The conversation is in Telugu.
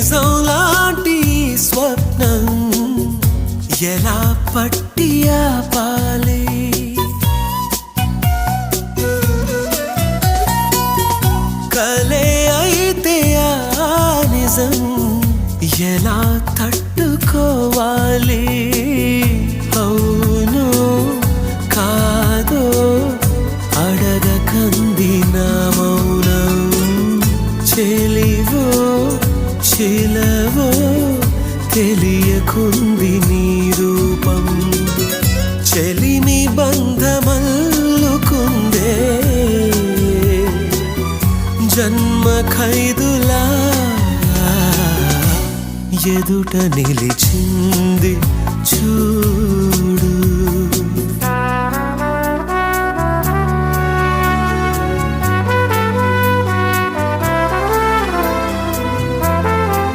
నిజంలాంటి స్వప్నం ఎలా పట్టి ఆపాలి కలే అయితే ఆ నిజం ఎలా తట్టుకోవాలి అవును కాదో అడగకంది నా మౌనం చెలివో చిలవో తెలియకుంది నీ రూపం చెలిమి బంధమల్లుకుందే జన్మ ఖైదులా ఎదుట నిలిచింది చూడు